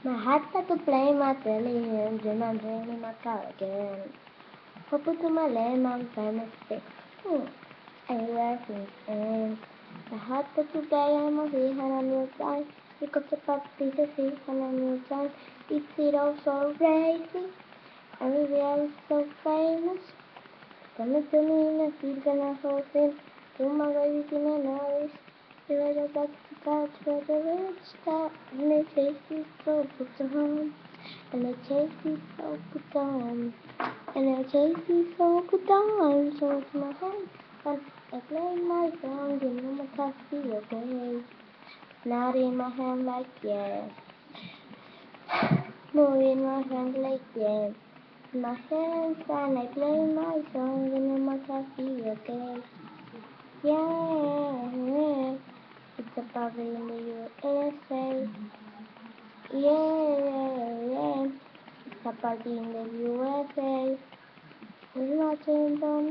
My heart started to play my television, dream and dream in my car again. Hope to my lamb and famous stick. Anywhere since then. My heart started to play and my feet and a new time. Because the puppy is a fish and a new time. It's it all so crazy. And we are so famous. Come to me in a field and a whole thing. To my baby in a noise. You are the back to catch for the rich star. And the chase is so put on. And the chase is so put on. And the chase is so put on. So it's my hand. And I play my song. You know my coffee, okay? Not in my hand like yeah. Moving my hand like yeah. My hands and I play my song. You know my coffee, okay? Yeah. It's a party in the USA. Yeah. It's a party in the USA. We're Washington,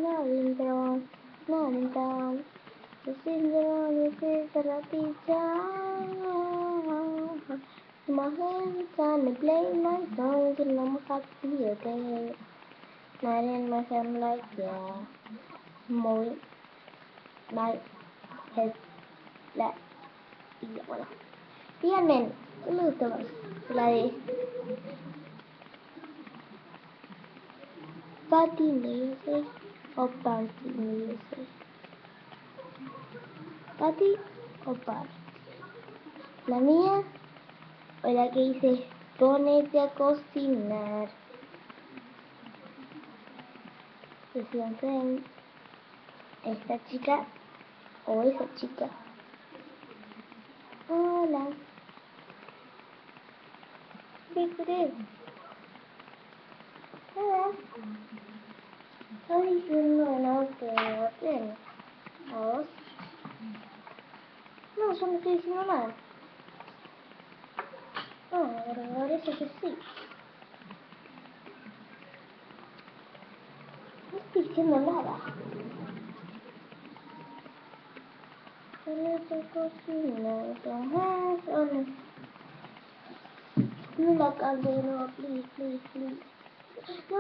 Norrington. The syndrome is a teacher. My hands and I play my songs and I'm happy, okay? Not in my hand like, yeah. Moving my head like, yeah, bueno. Díganme, ¿qué me gustó más? La de Party in the USA o Party in the USA. Party o Party. La mía o la que dice ponete a cocinar. Decían esta chica o esa chica. Hola. ¿Qué crees? Nada. Estoy diciendo no que no tiene. ¿A vos? No, yo no estoy diciendo nada. No, pero parece que sí. No estoy diciendo nada. Ponete a cocinar. No la cantes, no, please. No.